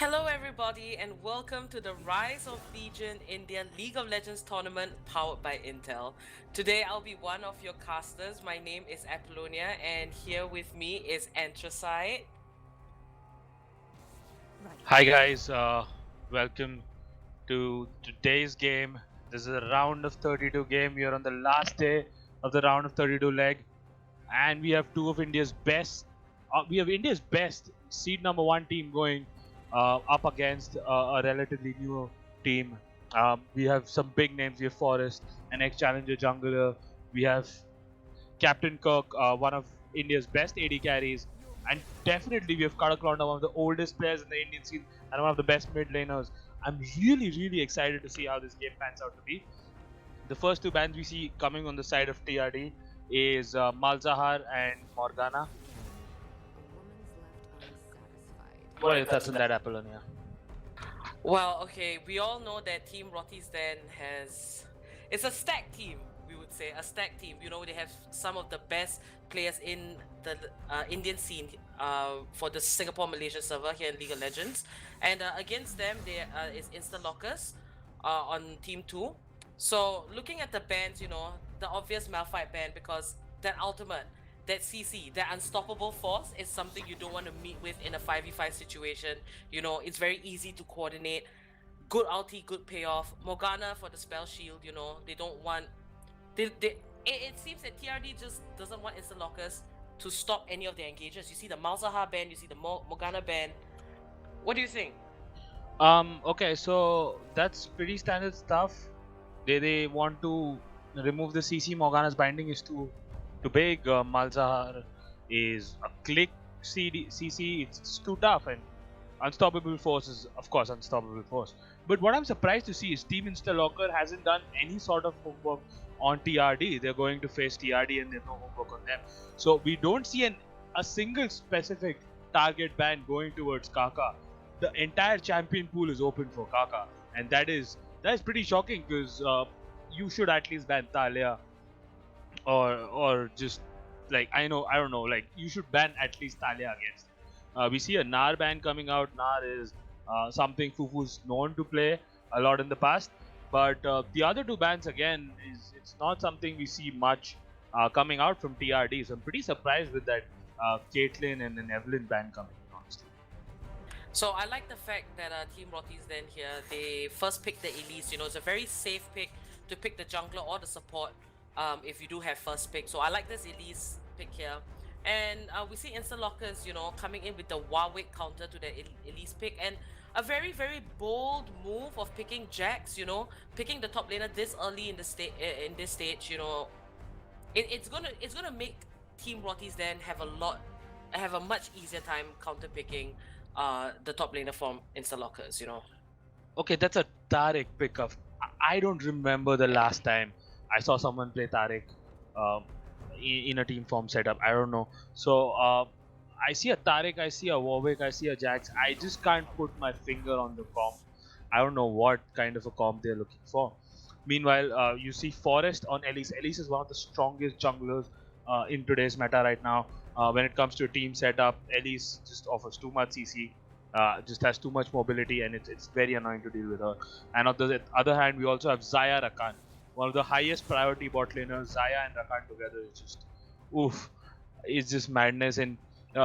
Hello, everybody, and welcome to the Rise of Legion India League of Legends tournament powered by Intel. Today, I'll be one of your casters. My name is Apollonia, and here with me is Anthracite. Hi guys, welcome to today's game. This is a round of 32 game. We are on the last day of the round of 32 leg, and we have two of India's best. We have India's best seed number one team going up against a relatively new team. We have some big names. We have Forest, an ex-challenger jungler. We have Captain Kirk, one of India's best AD carries, and definitely we have Kadaklonda, one of the oldest players in the Indian scene and one of the best mid laners. I'm really excited to see how this game pans out to be. The first two bans we see coming on the side of TRD is Malzahar and Morgana. What are your thoughts on that, Apollonia? Well, okay, we all know that Team Roty's Den it's a stacked team, we would say, a stacked team. You know, they have some of the best players in the Indian scene for the Singapore-Malaysia server here in League of Legends. And against them, there is Instalockers on Team 2. So looking at the bans, you know, the obvious Malphite ban, because that ultimate, that CC, that unstoppable force is something you don't want to meet with in a 5v5 situation. You know, it's very easy to coordinate. Good ulti, good payoff. Morgana for the spell shield, you know, they don't want... It seems that TRD just doesn't want Instalockers to stop any of their engages. You see the Malzahar ban, you see the Morgana ban. What do you think? Okay, so that's pretty standard stuff. They want to remove the CC. Morgana's binding is too big. Malzahar is a click CC. It's too tough, and Unstoppable Force is of course Unstoppable Force. But what I'm surprised to see is Team Instalocker hasn't done any sort of homework on TRD. They're going to face TRD and there's no homework on them. So we don't see a single specific target ban going towards Kaka. The entire champion pool is open for Kaka, and that is pretty shocking because you should at least ban Talia or just like I don't know, like you should ban at least Talia against him. We see a Nar ban coming out. Nar is something Fufu's known to play a lot in the past, but the other two bans again is it's not something we see much coming out from TRD. So I'm pretty surprised with that Caitlyn and then Evelyn ban coming in, honestly. So I like the fact that Team Roty's Den here, they first picked the Elise. You know, it's a very safe pick to pick the jungler or the support if you do have first pick. So I like this Elise pick here. And we see Instalockers, you know, coming in with the Warwick counter to the Elise pick, and a very bold move of picking Jax, you know, picking the top laner this early in the in this stage, you know. It's gonna make Team Roty's Den have a much easier time counter picking the top laner from Instalockers, you know. Okay, that's a Tarek pickup. I don't remember the last time I saw someone play Tarek in a team form setup. I don't know. So I see a Tarek, I see a Warwick, I see a Jax. I just can't put my finger on the comp. I don't know what kind of a comp they're looking for. Meanwhile, you see Forest on Elise. Elise is one of the strongest junglers in today's meta right now. When it comes to team setup, Elise just offers too much CC. Just has too much mobility, and it's very annoying to deal with her. And on the other hand, we also have Zaya Rakan, one of the highest priority bot laners. Zaya and Rakan together is just oof, it's just madness. And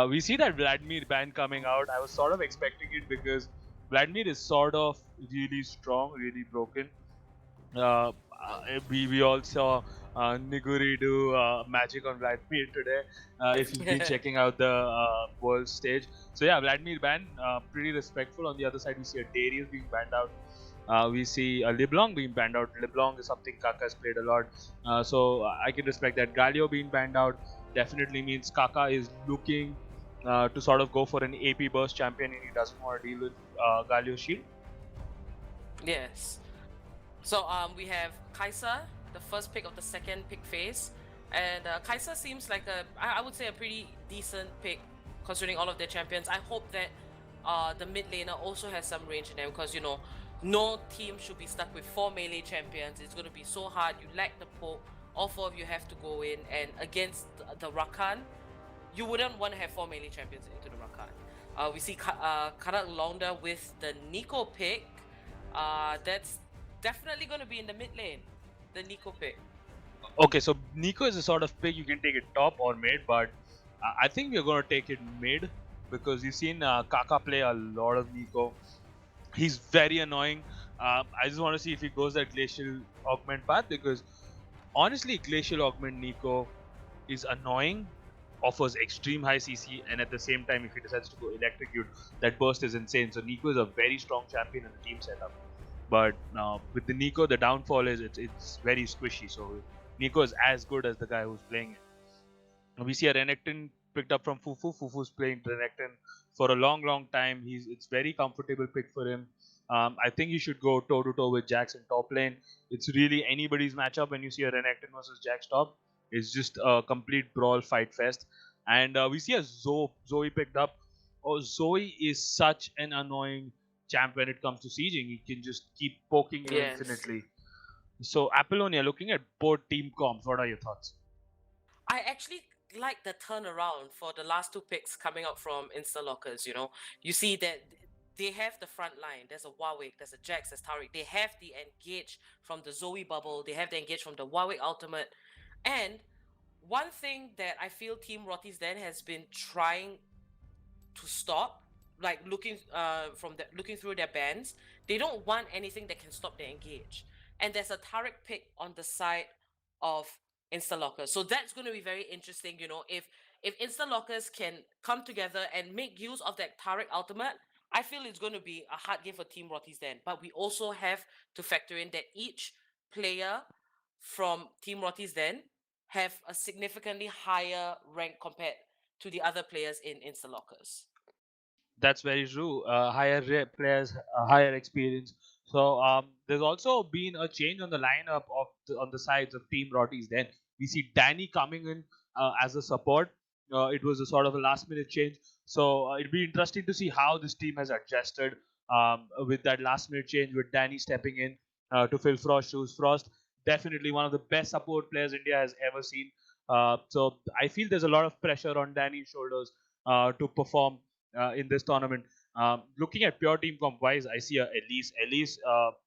we see that Vladimir ban coming out. I was sort of expecting it because Vladimir is sort of really strong, really broken. uh, we all saw Niguri do magic on Vladimir today. If you've been checking out the world stage, so yeah, Vladimir banned, pretty respectful. On the other side, we see a Darius being banned out. We see a LeBlanc being banned out. LeBlanc is something Kaka has played a lot, so I can respect that. Galio being banned out definitely means Kaka is looking to sort of go for an AP burst champion, and he doesn't want to deal with Galio shield. Yes. So we have Kai'Sa, the first pick of the second pick phase, and Kai'Sa seems like I would say a pretty decent pick considering all of their champions. I hope that the mid laner also has some range in them, because you know, no team should be stuck with 4 melee champions. It's going to be so hard. You lack the poke. All 4 of you have to go in, and against the Rakan, you wouldn't want to have 4 melee champions into the Rakan. We see Karak Londa with the Nico pick. That's definitely going to be in the mid lane. The Nico pick. Okay, so Nico is a sort of pick you can take it top or mid, but I think we're going to take it mid because you've seen Kaka play a lot of Nico. He's very annoying. I just want to see if he goes that Glacial Augment path because honestly, Glacial Augment Nico is annoying, offers extreme high CC, and at the same time, if he decides to go Electrocute, that burst is insane. So Nico is a very strong champion in the team setup. But with the Nico, the downfall is it's very squishy. So Nico is as good as the guy who's playing it. We see a Renekton picked up from Fufu. Fufu's playing Renekton for a long, long time. It's very comfortable pick for him. I think he should go toe to toe with Jax in top lane. It's really anybody's matchup when you see a Renekton versus Jax top. It's just a complete brawl fight fest. And we see a Zoe picked up. Oh, Zoe is such an annoying champ when it comes to sieging. He can just keep poking you Yes. infinitely. So Apollonia, looking at both team comps, what are your thoughts? I actually like the turnaround for the last two picks coming out from Instalockers. You see that they have the front line. There's a Warwick, there's a Jax, there's Taric. They have the engage from the Zoe bubble. They have the engage from the Warwick ultimate. And one thing that I feel Team Roty's Den has been trying to stop, like looking through their bans, they don't want anything that can stop their engage. And there's a Taric pick on the side of Instalockers. So that's going to be very interesting, if Instalockers can come together and make use of that Taric ultimate. I feel it's going to be a hard game for Team Roty's Den. But we also have to factor in that each player from Team Roty's Den have a significantly higher rank compared to the other players in Instalockers. That's very true. Players, higher experience. So there's also been a change on the lineup on the sides of Team Rotis. Then we see Danny coming in as a support. It was a sort of a last minute change. So it'll be interesting to see how this team has adjusted with that last minute change with Danny stepping in to fill Frost's shoes. Frost, definitely one of the best support players India has ever seen. So I feel there's a lot of pressure on Danny's shoulders to perform in this tournament. Looking at pure team comp wise, I see a Elise. Elise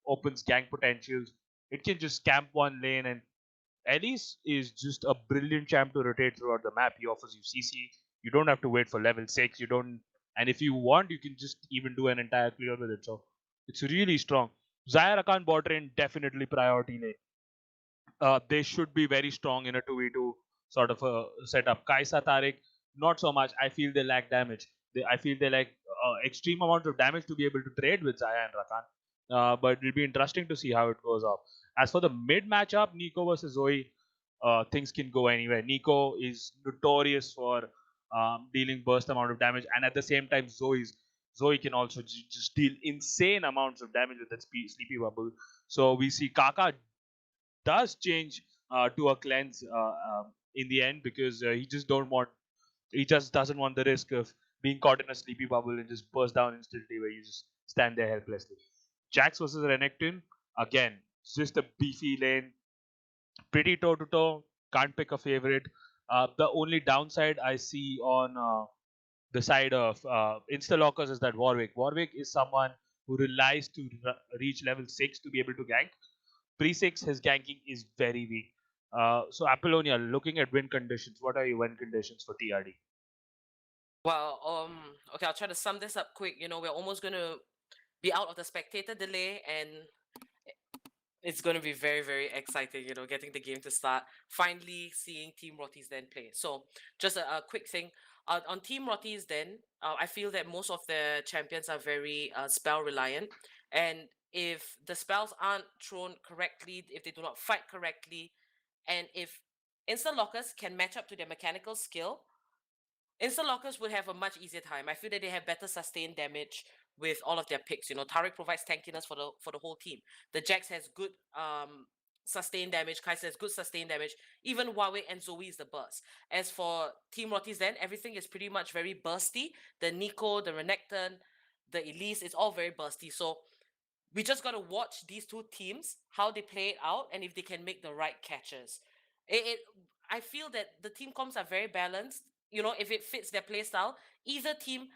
opens gank potentials. It can just camp one lane, and Elise is just a brilliant champ to rotate throughout the map. He offers you CC. You don't have to wait for level 6. You don't, and if you want, you can just even do an entire clear with it. So it's really strong. Zaya Rakan bot lane definitely priority lane. They should be very strong in a 2v2 sort of a setup. Kaisa Taric, not so much. I feel they lack damage. I feel they lack extreme amounts of damage to be able to trade with Zaya and Rakan. But it'll be interesting to see how it goes off. As for the mid matchup, Nico versus Zoe, things can go anywhere. Nico is notorious for dealing burst amount of damage, and at the same time, Zoe can also just deal insane amounts of damage with that sleepy bubble. So we see Kaka does change to a cleanse in the end because he just doesn't want the risk of being caught in a sleepy bubble and just burst down instantly where you just stand there helplessly. Jax versus Renekton, again, it's just a beefy lane, pretty toe to toe, can't pick a favorite. The only downside I see on the side of Instalockers is that Warwick is someone who relies to reach level 6 to be able to gank. Pre-6, his ganking is very weak. So Apollonia, looking at win conditions, what are your win conditions for TRD? Well, okay, I'll try to sum this up quick. We're almost gonna be out of the spectator delay, and it's gonna be very, very exciting. Getting the game to start, finally seeing Team Roty's Den play. So, just a quick thing on Team Roty's Den. I feel that most of the champions are very spell reliant, and if the spells aren't thrown correctly, if they do not fight correctly, and if instant lockers can match up to their mechanical skill, Instalockers would have a much easier time. I feel that they have better sustained damage with all of their picks. Taric provides tankiness for the whole team. The Jax has good sustained damage. Kaiser has good sustained damage. Even Huawei and Zoe is the burst. As for Team Roty's Den, everything is pretty much very bursty. The Nico, the Renekton, the Elise, it's all very bursty. So we just got to watch these two teams, how they play it out, and if they can make the right catches. I feel that the team comps are very balanced. If it fits their play style, either team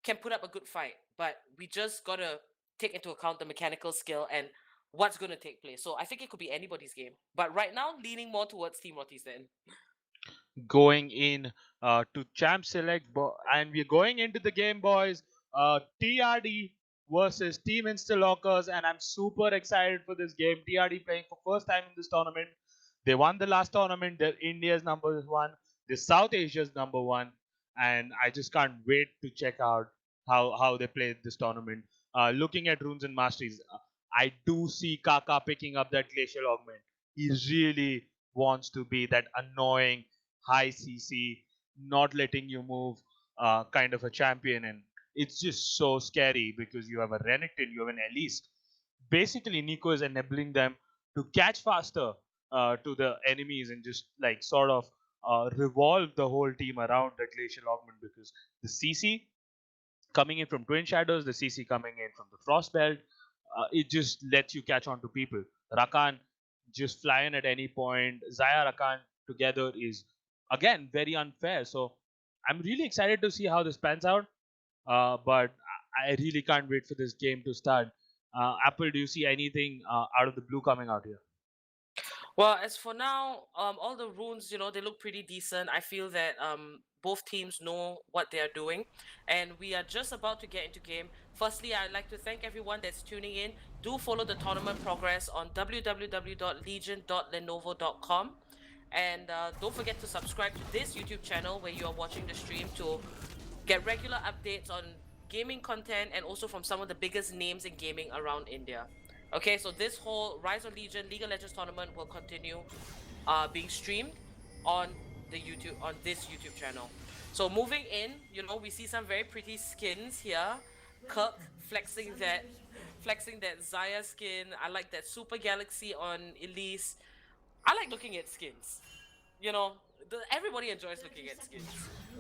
can put up a good fight, but we just gotta take into account the mechanical skill and what's gonna take place. So I think it could be anybody's game, but right now leaning more towards Team Roty's then. Going in to Champ Select, and we're going into the game, boys. TRD versus Team Instalockers, and I'm super excited for this game. TRD playing for first time in this tournament. They won the last tournament. They're India's number one. They're South Asia's number one, and I just can't wait to check out how they play this tournament. Looking at runes and masteries, I do see Kaka picking up that glacial augment. He really wants to be that annoying high CC, not letting you move kind of a champion. And it's just so scary because you have a Renekton, you have an Elise. Basically, Nico is enabling them to catch faster to the enemies and just like sort of revolve the whole team around the Glacial Augment because the CC coming in from Twin Shadows, the CC coming in from the Frost Belt, it just lets you catch on to people. Rakan just flying at any point. Zaya Rakan together is again very unfair. So I'm really excited to see how this pans out. But I really can't wait for this game to start. Apple, do you see anything out of the blue coming out here? Well, as for now, all the runes, they look pretty decent. I feel that both teams know what they are doing, and we are just about to get into game. Firstly, I'd like to thank everyone that's tuning in. Do follow the tournament progress on www.legion.lenovo.com, and don't forget to subscribe to this YouTube channel where you are watching the stream to get regular updates on gaming content and also from some of the biggest names in gaming around India. Okay, so this whole Rise of Legion League of Legends tournament will continue being streamed on this YouTube channel. So moving in, we see some very pretty skins here. Kirk flexing that Zaya skin. I like that Super Galaxy on Elise. I like looking at skins. Everybody enjoys looking at skins.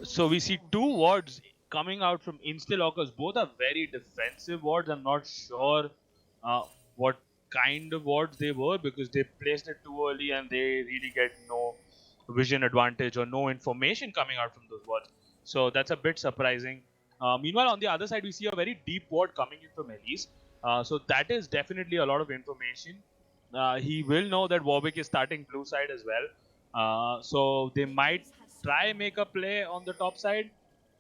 So we see two wards coming out from Instalockers. Both are very defensive wards. I'm not sure what kind of wards they were because they placed it too early and they really get no vision advantage or no information coming out from those wards. So that's a bit surprising. Meanwhile, on the other side, we see a very deep ward coming in from Elise. So that is definitely a lot of information. He will know that Warwick is starting blue side as well. So they might try make a play on the top side,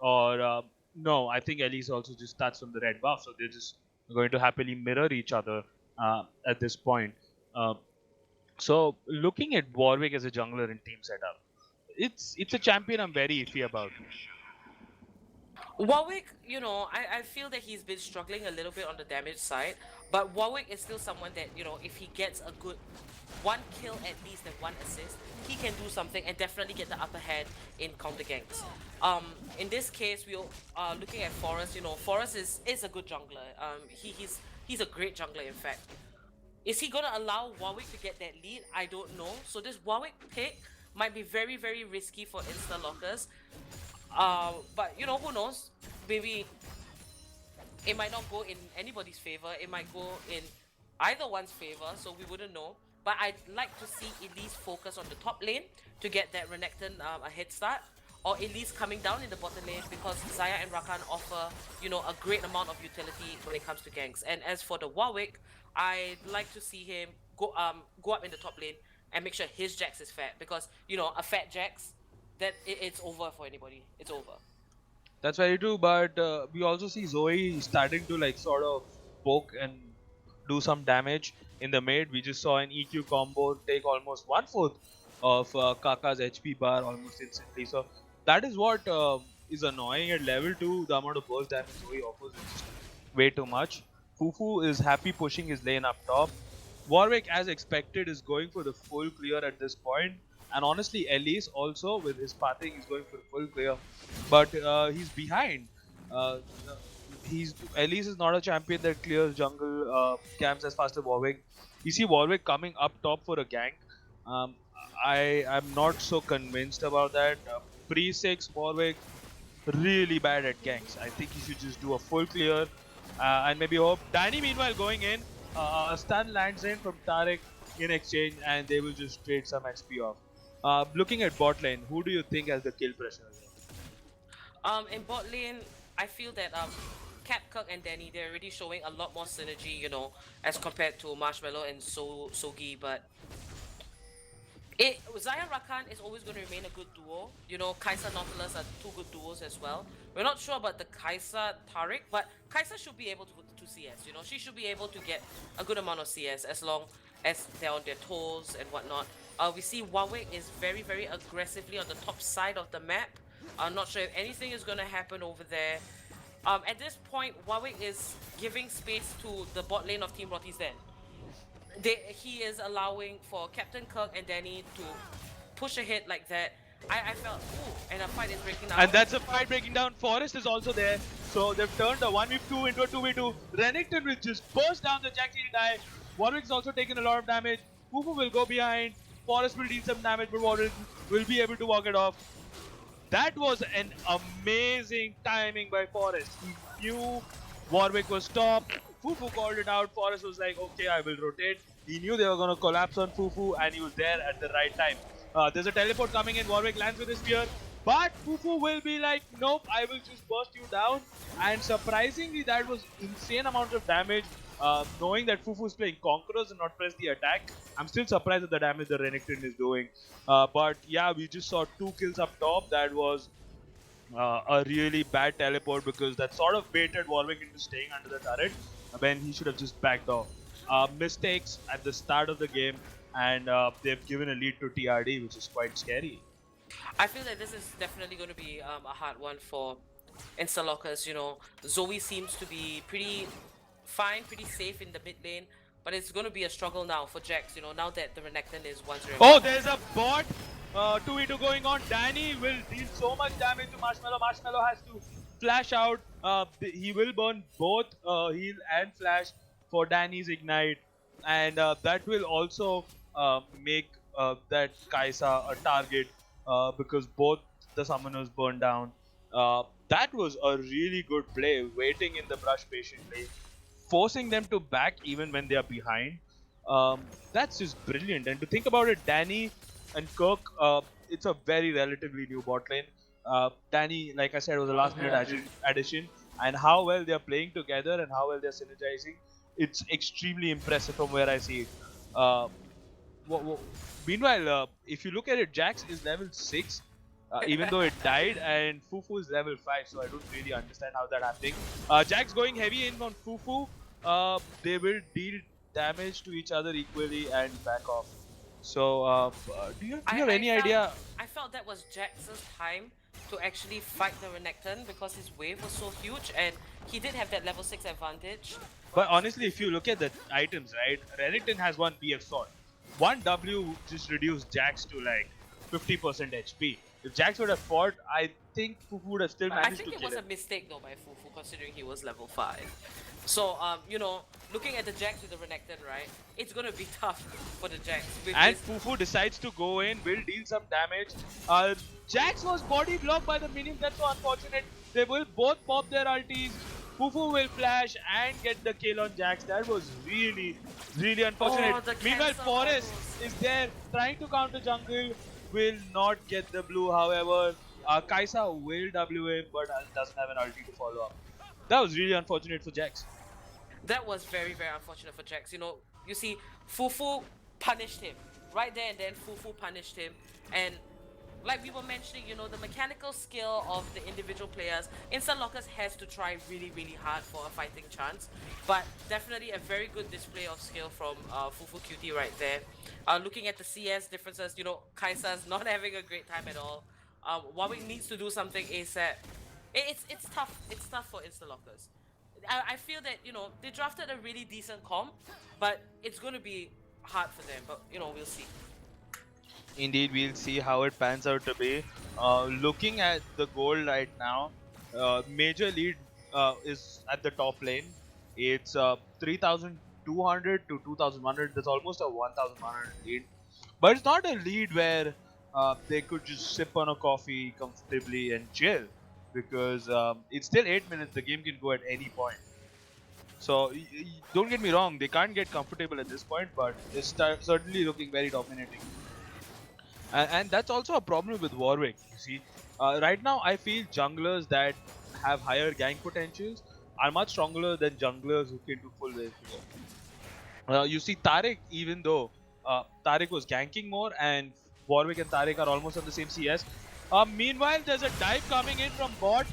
or no, I think Elise also just starts on the red buff, so they're just going to happily mirror each other at this point. So looking at Warwick as a jungler in team setup, it's a champion I'm very iffy about. Warwick, I feel that he's been struggling a little bit on the damage side, but Warwick is still someone that, if he gets a good one kill at least and one assist, he can do something and definitely get the upper hand in counter ganks. In this case, we are looking at Forest. Forest is a good jungler. He's a great jungler, in fact. Is he gonna allow Warwick to get that lead? I don't know. So this Warwick pick might be very, very risky for Instalockers. But who knows? Maybe it might not go in anybody's favor. It might go in either one's favor, so we wouldn't know. But I'd like to see Elise focus on the top lane to get that Renekton a head start, or Elise coming down in the bottom lane because Zaya and Rakan offer, a great amount of utility when it comes to ganks. And as for the Warwick, I'd like to see him go up in the top lane and make sure his Jax is fat because a fat Jax, that it's over for anybody. It's over. That's very true, but we also see Zoe starting to like sort of poke and do some damage in the mid. We just saw an EQ combo take almost 1/4 of Kaka's HP bar almost instantly. So that is what is annoying at level 2. The amount of burst damage Zoe offers is just way too much. Fufu is happy pushing his lane up top. Warwick, as expected, is going for the full clear at this point. And honestly, Elise also with his pathing is going for full clear, but he's behind. Uh, Elise is not a champion that clears jungle camps as fast as Warwick. You see Warwick coming up top for a gank. I'm not so convinced about that. Pre-6 Warwick really bad at ganks. I think he should just do a full clear and maybe hope. Danny meanwhile going in. A stun lands in from Tarek in exchange and they will just trade some XP off. Looking at bot lane, who do you think has the kill pressure? In bot lane, I feel that Cap, Kirk, and Danny, they're already showing a lot more synergy, you know, as compared to Marshmallow and Sogi. But Zaya Rakan is always going to remain a good duo. You know, Kaisa Nautilus are two good duos as well. We're not sure about the Kaisa Tariq, but Kaisa should be able to CS. You know, she should be able to get a good amount of CS as long as they're on their toes and whatnot. We see Warwick is very, very aggressively on the top side of the map. I'm not sure if anything is going to happen over there. At this point, Warwick is giving space to the bot lane of Team Roty's Den. He is allowing for Captain Kirk and Danny to push ahead like that. I felt, ooh, and a fight is breaking down. And that's a fight breaking down. Forest is also there. So they've turned a 1v2 into a 2v2. Renekton will just burst down the Jack, he'll die. Warwick's also taken a lot of damage. Fufu will go behind. Forest will deal some damage, but Warwick will be able to walk it off. That was an amazing timing by Forest. He knew Warwick was top. Fufu called it out. Forest was like, okay, I will rotate. He knew they were going to collapse on Fufu, and he was there at the right time. There's a teleport coming in. Warwick lands with his spear. But Fufu will be like, nope, I will just burst you down. And surprisingly, that was insane amount of damage. Knowing that Fufu is playing Conquerors and not press the attack, I'm still surprised at the damage that Renekton is doing. But yeah, we just saw 2 kills up top. That was a really bad teleport because that sort of baited Warwick into staying under the turret when he should have just backed off. Mistakes at the start of the game, and they've given a lead to TRD, which is quite scary. I feel that this is definitely going to be a hard one for Instalockers. You know, Zoe seems to be pretty fine, pretty safe in the mid lane, but it's going to be a struggle now for Jax, you know, now that the Renekton is 1-0. Oh, there's a bot! 2v2 going on. Danny will deal so much damage to Marshmallow. Marshmallow has to flash out. He will burn both heal and flash for Danny's ignite, and that will also make that Kaisa a target because both the summoners burn down. That was a really good play, waiting in the brush patiently, forcing them to back even when they are behind. That's just brilliant. And to think about it, Danny and Kirk, it's a very relatively new bot lane. Danny, like I said, was a last minute addition, and how well they are playing together and how well they are synergizing, it's extremely impressive from where I see it. Meanwhile, if you look at it, Jax is level 6, even though it died, and Fufu is level 5, so I don't really understand how that happening. Jax going heavy in on Fufu. They will deal damage to each other equally and back off. So, do you have any idea? I felt that was Jax's time to actually fight the Renekton because his wave was so huge and he did have that level 6 advantage. But honestly, if you look at the items, right, Renekton has one BF sword. One W just reduced Jax to like 50% HP. If Jax would have fought, I think Fufu would have still managed to kill him. I think it was a mistake though by Fufu considering he was level 5. So, you know, looking at the Jax with the Renekton, right, it's gonna be tough for the Jax. And Fufu decides to go in, will deal some damage. Jax was body blocked by the minions, that's so unfortunate. They will both pop their ultis. Fufu will flash and get the kill on Jax. That was really, really unfortunate. Meanwhile, Forest is there trying to counter jungle. Will not get the blue, however. Kaisa will W him, but doesn't have an ulti to follow up. That was really unfortunate for Jax. That was very, very unfortunate for Jax. You know, you see, Fufu punished him. Right there and then, Fufu punished him. And like we were mentioning, you know, the mechanical skill of the individual players, Instalockers has to try really, really hard for a fighting chance. But definitely a very good display of skill from Fufu Cutie right there. Looking at the CS differences, you know, Kaisa's not having a great time at all. Warwick needs to do something ASAP. It's tough. It's tough for Instalockers. I feel that, you know, they drafted a really decent comp, but it's going to be hard for them. But, you know, we'll see. Indeed, we'll see how it pans out to be. Looking at the gold right now, major lead is at the top lane. It's 3,200 to 2,100. That's almost a 1,100 lead. But it's not a lead where they could just sip on a coffee comfortably and chill. Because it's still 8 minutes, the game can go at any point. So, don't get me wrong, they can't get comfortable at this point, but it's certainly looking very dominating. And that's also a problem with Warwick, you see. Right now, I feel junglers that have higher gank potentials are much stronger than junglers who can do full wave. You see Taric, even though Taric was ganking more and Warwick and Taric are almost on the same CS. Meanwhile, there's a dive coming in from bot.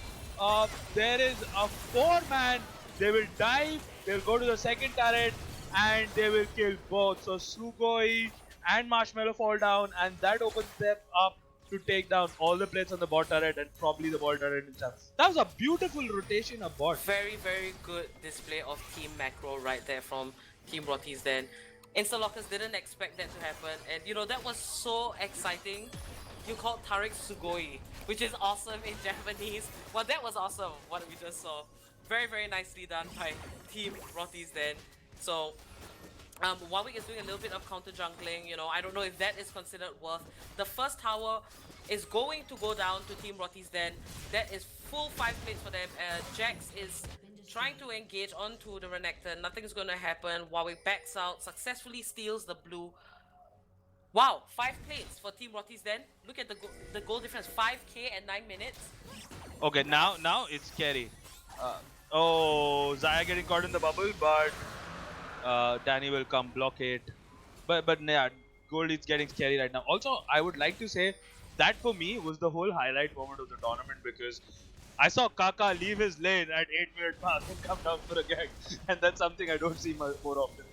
There is a 4-man. They will dive, they'll go to the second turret, and they will kill both. So Sugoi and Marshmallow fall down, and that opens them up to take down all the plates on the bot turret and probably the bot turret itself. That was a beautiful rotation of bot. Very, very good display of team macro right there from Team Roty's then. Instalockers didn't expect that to happen, and you know, that was so exciting. You called Tariq Sugoi, which is awesome in Japanese. Well, that was awesome, what we just saw. Very, very nicely done by Team Roty's then. So, Warwick is doing a little bit of counter jungling, you know, I don't know if that is considered worth. The first tower is going to go down to Team Roty's then. That is full 5 plates for them. Jax is trying to engage onto the Renekton. Nothing's gonna happen. Warwick backs out, successfully steals the blue. Wow, 5 plates for Team Roty's then. Look at the goal difference, 5k at 9 minutes. Okay, now it's scary. Oh, Zaya getting caught in the bubble, but Danny will come block it. But yeah, Goldie's getting scary right now. Also, I would like to say that for me was the whole highlight moment of the tournament, because I saw Kaka leave his lane at 8-minute mark and come down for a gank, and that's something I don't see more often.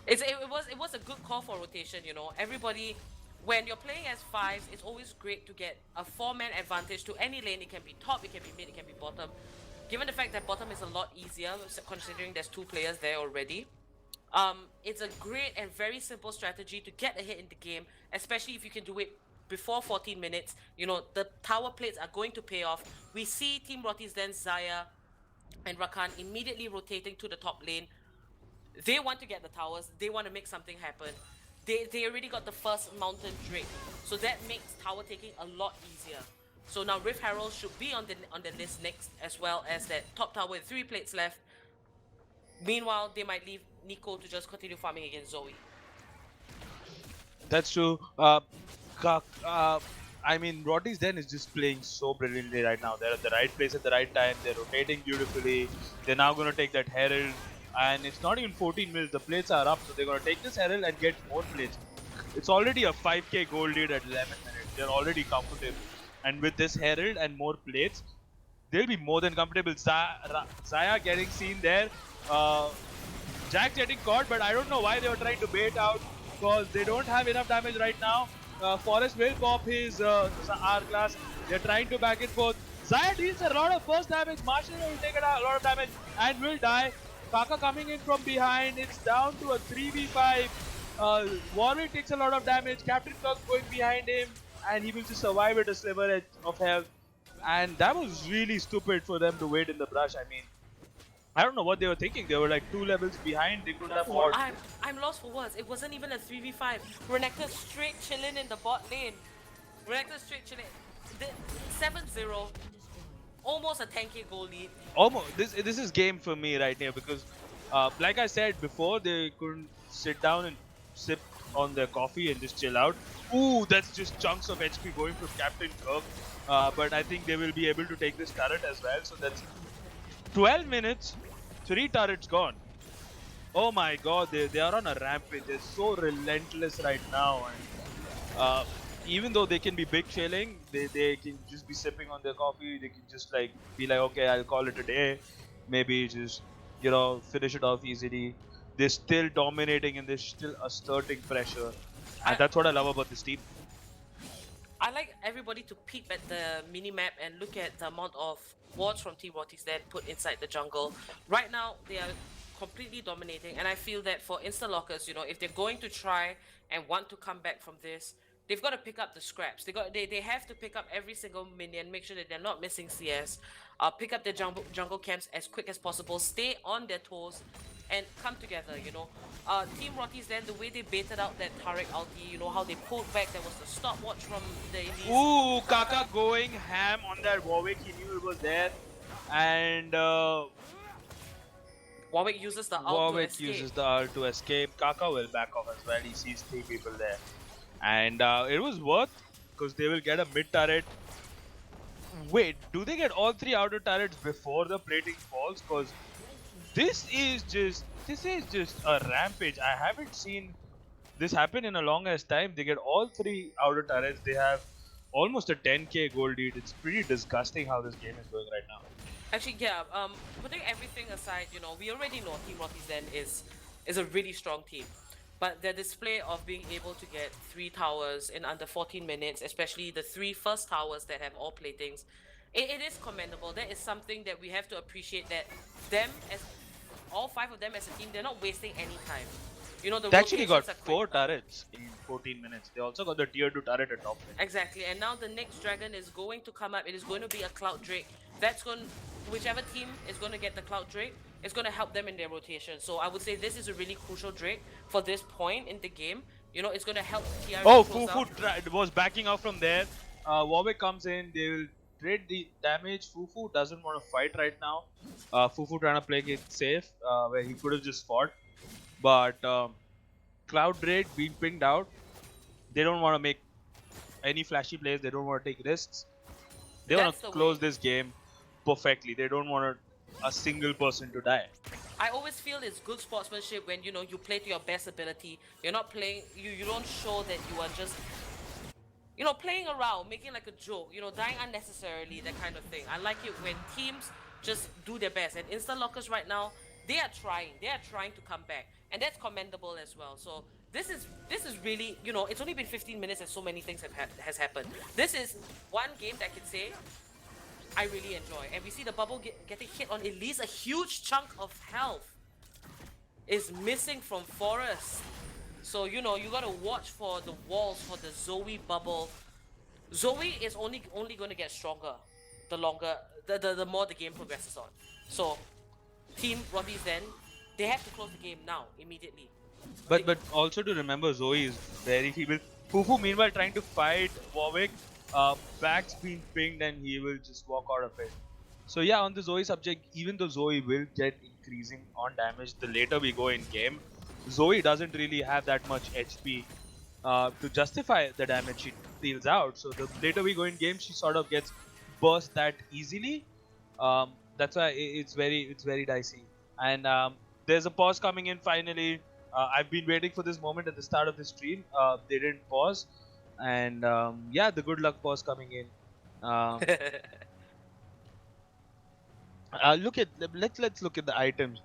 It was a good call for rotation, you know. Everybody, when you're playing as 5s, it's always great to get a 4-man advantage to any lane. It can be top, it can be mid, it can be bottom. Given the fact that bottom is a lot easier, considering there's 2 players there already, it's a great and very simple strategy to get ahead in the game, especially if you can do it before 14 minutes. You know, the tower plates are going to pay off. We see Team Roty's then Zaya and Rakan immediately rotating to the top lane. They want to get the towers, they want to make something happen. They already got the first mountain Drake, so that makes tower taking a lot easier. So now Rift Herald should be on the list next, as well as that top tower with 3 plates left. Meanwhile, they might leave Nico to just continue farming against Zoe. That's true. I mean, Roty's Den is just playing so brilliantly right now. They're at the right place at the right time. They're rotating beautifully. They're now going to take that Herald. And it's not even 14 minutes. The plates are up. So they're going to take this Herald and get more plates. It's already a 5k gold lead at 11 minutes. They're already comfortable. And with this Herald and more plates, they'll be more than comfortable. Zaya getting seen there. Jax getting caught, but I don't know why they were trying to bait out, because they don't have enough damage right now. Forrest will pop his R-class. They're trying to back and forth. Zaya deals a lot of burst damage. Marshall will take a lot of damage and will die. Kaka coming in from behind. It's down to a 3v5. Warwick takes a lot of damage. Captain Kirk going behind him, and he will just survive with a sliver of health. And that was really stupid for them to wait in the brush. I mean, I don't know what they were thinking. They were like 2 levels behind. They couldn't have fought. I'm lost for words. It wasn't even a 3v5. Renekton straight chilling in the bot lane. Renekton straight chilling. 7-0. Almost a 10k goal lead. Almost. This is game for me right here, because like I said before, they couldn't sit down and sip on their coffee and just chill out. Ooh, that's just chunks of HP going from Captain Kirk. But I think they will be able to take this turret as well. So that's 12 minutes, 3 turrets gone. Oh my god, they are on a rampage. They're so relentless right now. And even though they can be big chilling, they can just be sipping on their coffee. They can just like be like, okay, I'll call it a day. Maybe just, you know, finish it off easily. They're still dominating and they're still asserting pressure. And that's what I love about this team. I like everybody to peep at the mini-map and look at the amount of wards from Team Roty's that put inside the jungle. Right now, they are completely dominating, and I feel that for Instalockers, you know, if they're going to try and want to come back from this, they've got to pick up the scraps. They have to pick up every single minion, make sure that they're not missing CS, pick up their jungle camps as quick as possible, stay on their toes, and come together, you know. Team Roty's then, the way they baited out that Taric ulti, you know, how they pulled back, there was the stopwatch from the Elise. Ooh, Kaka going ham on that Warwick, he knew it was there. And Warwick uses the ult Warwick to escape. uses the ult to escape. Kaka will back off as well, he sees 3 people there. And it was worth, because they will get a mid turret. Wait, do they get all 3 outer turrets before the plating falls? Because this is just a rampage. I haven't seen this happen in a longest time. They get all 3 outer turrets. They have almost a 10k gold lead. It's pretty disgusting how this game is going right now. Actually, yeah. Putting everything aside, you know, we already know Team Roty Zen is a really strong team, but their display of being able to get 3 towers in under 14 minutes, especially the 3 first towers that have all platings, it is commendable. That is something that we have to appreciate. That them as all 5 of them as a team, they're not wasting any time. You know, the They actually got rotations are 4 quick. turrets in 14 minutes. They also got the tier 2 turret at top lane. Exactly, and now the next dragon is going to come up. It is going to be a Cloud Drake. That's going, whichever team is going to get the Cloud Drake, it's going to help them in their rotation. So I would say this is a really crucial Drake for this point in the game. You know, it's going to help TR. Oh, Fufu was backing out from there. Warwick comes in. They will trade the damage. Fufu doesn't want to fight right now. Fufu trying to play it safe, where he could have just fought. But Cloud Drake being pinged out. They don't want to make any flashy plays. They don't want to take risks. They want to close this game perfectly. They don't want a single person to die. I always feel it's good sportsmanship when, you know, you play to your best ability. You're not playing, you don't show that you are just, you know, playing around, making like a joke, you know, dying unnecessarily, that kind of thing. I like it when teams just do their best. And Instalockers right now, they are trying to come back, and that's commendable as well. So this is really, you know, it's only been 15 minutes and so many things has happened. This is one game that I can say I really enjoy. And we see the bubble getting hit on Elise. A huge chunk of health is missing from Forest. So, you know, you gotta watch for the walls for the Zoe bubble. Zoe is only going to get stronger the longer, the more the game progresses on. So, Team Roty Zen, they have to close the game now, immediately. But also to remember, Zoe is very feeble. Fufu meanwhile trying to fight Warwick. Back's been pinged and he will just walk out of it. So yeah, on the Zoe subject, even though Zoe will get increasing on damage the later we go in game, Zoe doesn't really have that much HP to justify the damage she deals out. So the later we go in game, she sort of gets burst that easily. That's why it's very dicey. And there's a pause coming in finally. I've been waiting for this moment at the start of the stream. They didn't pause, and yeah, the good luck pause coming in. Let's look at the items.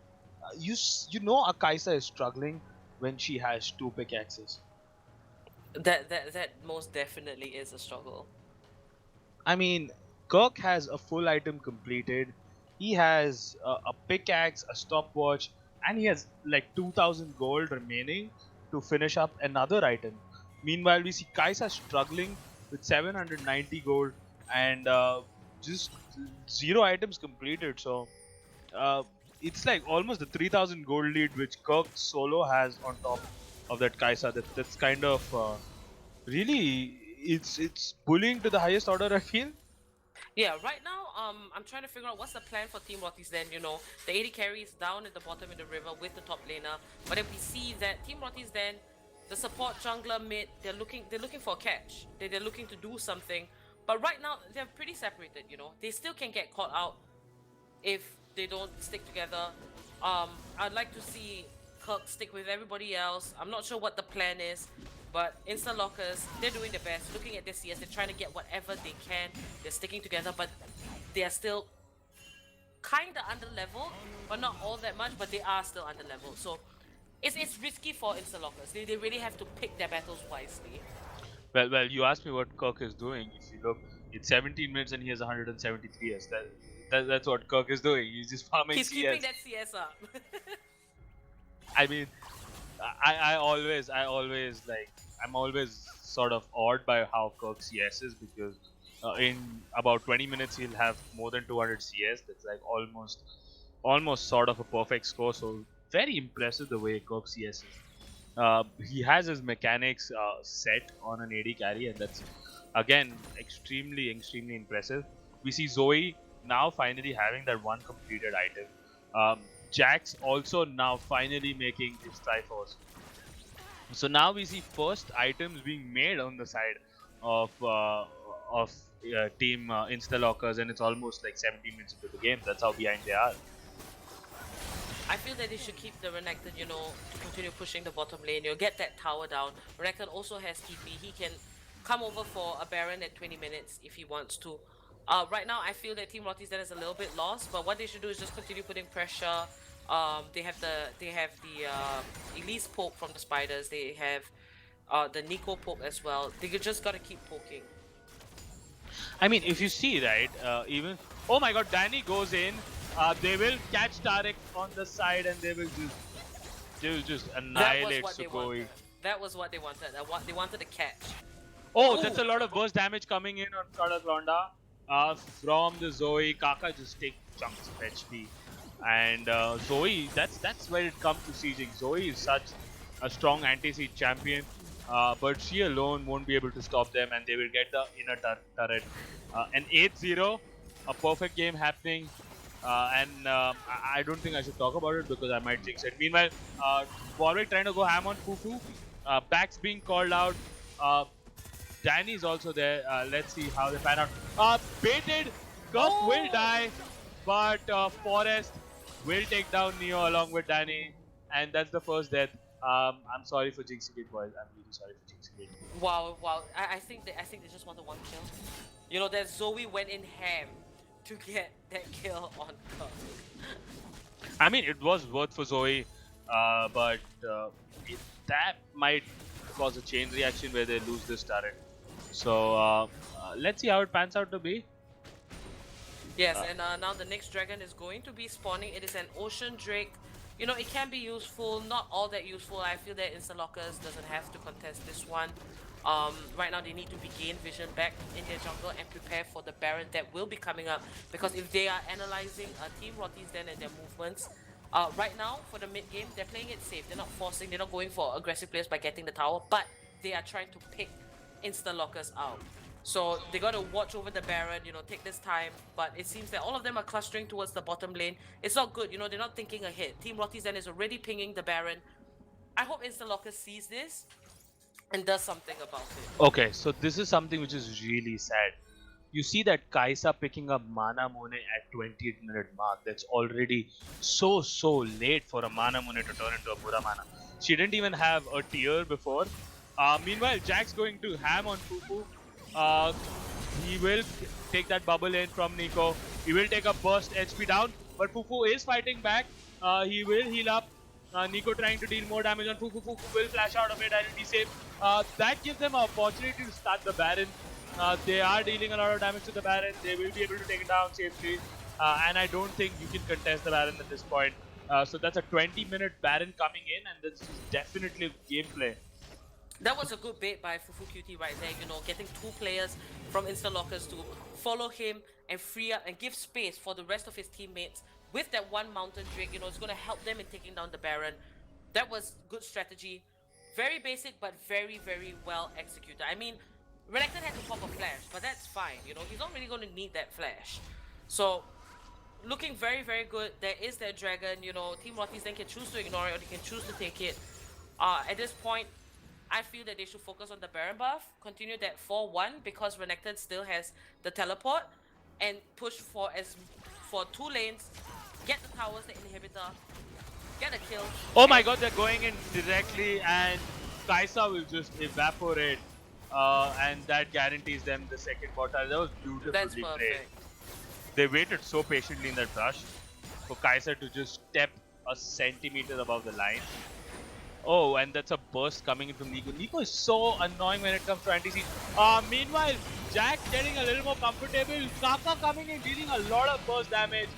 You know Akaisa is struggling when she has 2 pickaxes. That most definitely is a struggle. I mean, Kirk has a full item completed. He has a pickaxe, a stopwatch, and he has like 2000 gold remaining to finish up another item. Meanwhile, we see Kaisa struggling with 790 gold and just 0 items completed. So it's like almost the 3000 gold lead which Kirk solo has on top of that Kaisa. That's kind of really it's bullying to the highest order, I feel. Yeah, right now, I'm trying to figure out what's the plan for Team Roty Zen. You know, the AD carry is down at the bottom in the river with the top laner, but if we see that Team Roty Zen, the support jungler mid, they're looking for a catch. They're looking to do something, but right now they're pretty separated. You know, they still can get caught out if they don't stick together. I'd like to see Kirk stick with everybody else. I'm not sure what the plan is. But Instalockers, they're doing their best. Looking at this CS, they're trying to get whatever they can. They're sticking together, but they are still kinda under level, but not all that much. But they are still under level, so it's risky for Instalockers. They really have to pick their battles wisely. Well, you asked me what Kirk is doing. If you look, it's 17 minutes and he has 173 S. That's what Kirk is doing. He's just farming He's CS. keeping that CS up. I mean, I always like, I'm always sort of awed by how Kirk CS is, because in about 20 minutes he'll have more than 200 CS. That's like almost sort of a perfect score. So very impressive the way Kirk CS is. He has his mechanics set on an AD carry, and that's again extremely impressive. We see Zoe now finally having that one completed item. Jax also now finally making his Triforce. So now we see first items being made on the side of team Instalockers, and it's almost like 17 minutes into the game. That's how behind they are. I feel that they should keep the Renekton, you know, to continue pushing the bottom lane. You'll get that tower down. Renekton also has TP. He can come over for a Baron at 20 minutes if he wants to. Right now, I feel that Team Roty's Den is a little bit lost, but what they should do is just continue putting pressure. They have the Elise poke from the spiders. They have the Nico poke as well. They just gotta keep poking. I mean, if you see, right, even... Oh my god, Danny goes in. They will catch Tarek on the side and they will just annihilate Sugoi. That was what they wanted. They wanted to catch. Oh, that's a lot of burst damage coming in on Product Londa. From the Zoe, Kaka just take chunks of HP. And Zoe, that's where it comes to sieging. Zoe is such a strong anti-siege champion. But she alone won't be able to stop them, and they will get the inner turret. An 8-0, a perfect game happening. I don't think I should talk about it because I might jinx it. Meanwhile, Warwick trying to go ham on Fufu. Backs being called out. Danny's also there. Let's see how they pan out. Baited. Guff will die, but Forest will take down Neo along with Danny, and that's the first death. I'm sorry for jinxing it, boys. I'm really sorry for jinxing it. Wow. I think they just wanted one kill. You know that Zoe went in ham to get that kill on Guff. I mean, it was worth for Zoe, but that might cause a chain reaction where they lose this turret. So let's see how it pans out to be. Yes, and now the next dragon is going to be spawning. It is an Ocean Drake. You know, it can be useful, not all that useful. I feel that Instalockers doesn't have to contest this one. Right now they need to regain vision back in their jungle and prepare for the Baron that will be coming up. Because if they are analyzing Team Roty's Den and their movements, right now for the mid game, they're playing it safe. They're not forcing, they're not going for aggressive players by getting the tower, but they are trying to pick Instalockers out. So they got to watch over the Baron, you know, take this time. But it seems that all of them are clustering towards the bottom lane. It's not good, you know, they're not thinking ahead. Team Roty's Den is already pinging the Baron. I hope Instalockers sees this and does something about it. Okay, so this is something which is really sad. You see that Kaisa picking up Mana Mune at 20th minute mark. That's already so late for a Mana Mune to turn into a Mura Mana. She didn't even have a tier before. Meanwhile, Jack's going to ham on Fufu. He will take that bubble in from Nico. He will take a burst HP down, but Fufu is fighting back. He will heal up. Nico trying to deal more damage on Fufu. Fufu will flash out of it and be safe. That gives them an opportunity to start the Baron. They are dealing a lot of damage to the Baron. They will be able to take it down safely. And I don't think you can contest the Baron at this point. So that's a 20-minute Baron coming in, and this is definitely gameplay. That was a good bait by Fufu QT right there, you know, getting two players from Instalockers to follow him and free up and give space for the rest of his teammates with that one Mountain Drake. You know, it's going to help them in taking down the Baron. That was good strategy. Very basic, but very well executed. I mean, Renekton had to pop a flash, but that's fine, you know, he's not really going to need that flash. So, looking very good. There is that dragon, you know, Team Roty's Den can choose to ignore it or they can choose to take it. At this point, I feel that they should focus on the Baron buff, continue that 4-1 because Renekton still has the teleport, and push for two lanes, get the towers, the inhibitor, get a kill. Oh my god, they're going in directly and Kaisa will just evaporate and that guarantees them the second portal. That was beautifully played. They waited so patiently in that rush for Kaisa to just step a centimeter above the line. Oh, and that's a burst coming in from Nico. Nico is so annoying when it comes to anti-siege. Meanwhile, Jack getting a little more comfortable. Kaka coming in, dealing a lot of burst damage.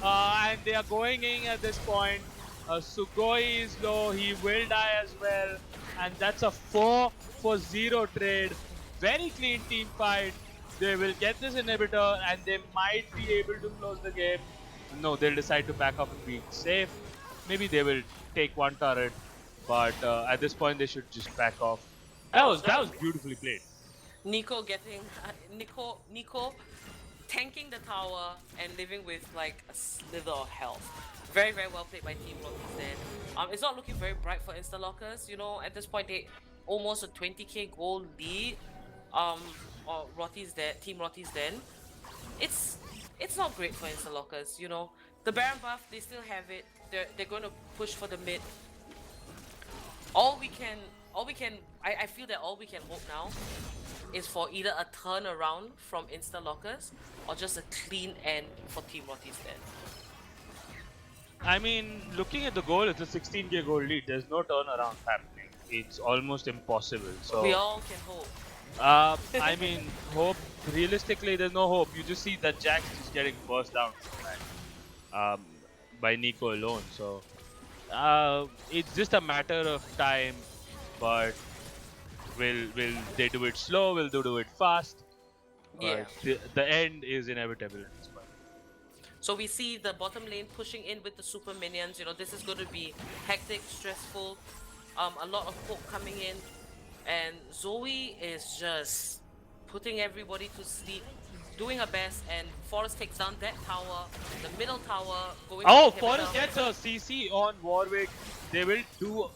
And they are going in at this point. Sugoi is low. He will die as well. And that's a 4-for-0 trade. Very clean team fight. They will get this inhibitor and they might be able to close the game. No, they'll decide to back up and be safe. Maybe they will take one turret. But at this point, they should just back off. That was beautifully played. Nico getting Nico tanking the tower and living with like a slither of health. Very well played by Team Roty's Den. It's not looking very bright for Instalockers. You know, at this point they almost a 20k goal lead. or Roty's Den, Team Roty's Den, it's not great for Instalockers. You know, the Baron buff, they still have it. They're going to push for the mid. I feel that all we can hope now is for either a turnaround from Instalockers or just a clean end for Team Roty's Den. I mean, looking at the goal, it's a 16k goal lead. There's no turnaround happening. It's almost impossible. So We all can hope. I mean, hope. Realistically, there's no hope. You just see that Jax just getting burst down by Nico alone. So it's just a matter of time. But will they do it slow? Will they do it fast? Yeah. The end is inevitable at this point. So we see the bottom lane pushing in with the super minions. You know, this is going to be hectic, stressful. A lot of poke coming in, and Zoe is just putting everybody to sleep, doing her best. And Forest takes down that tower, the middle tower. Going. Oh, Forest gets a CC on Warwick. They will do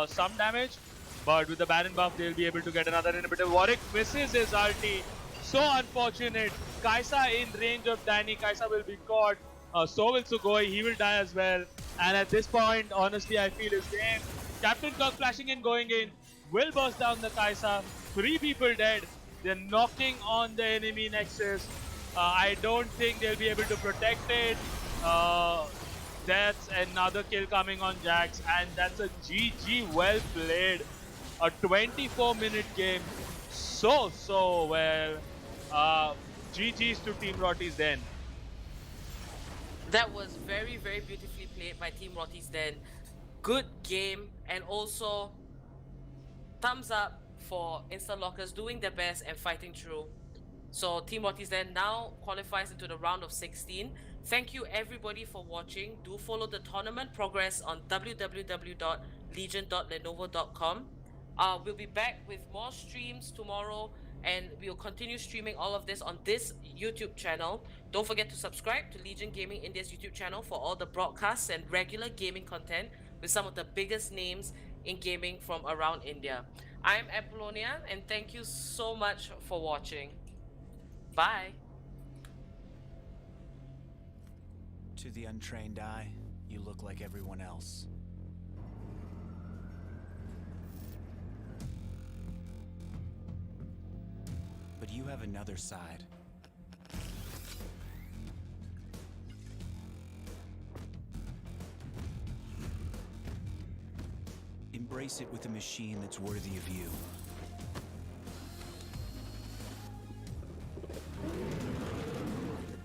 some damage, but with the Baron buff, they'll be able to get another inhibitor. Warwick misses his ulti. So unfortunate. Kaisa in range of Danny. Kaisa will be caught. So will Sugoi. He will die as well. And at this point, honestly, I feel his game. Captain Kirk flashing in, going in. Will burst down the Kaisa. 3 people dead. They're knocking on the enemy nexus. I don't think they'll be able to protect it. That's another kill coming on Jax. And that's a GG. Well played. A 24-minute game. So well. GG's to Team Roty's Den. That was very, very beautifully played by Team Roty's Den. Good game, and also thumbs up for Instalockers doing their best and fighting through. So Team Roty's Den now qualifies into the round of 16. Thank you everybody for watching. Do follow the tournament progress on www.legion.lenovo.com. We'll be back with more streams tomorrow, and we'll continue streaming all of this on this YouTube channel. Don't forget to subscribe to Legion Gaming India's YouTube channel for all the broadcasts and regular gaming content with some of the biggest names in gaming from around India. I'm Apollonia, and thank you so much for watching. Bye. To the untrained eye, you look like everyone else. But you have another side. Embrace it with a machine that's worthy of you.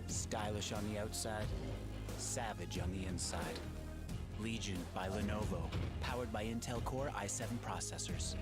Stylish on the outside, savage on the inside. Legion by Lenovo, powered by Intel Core i7 processors.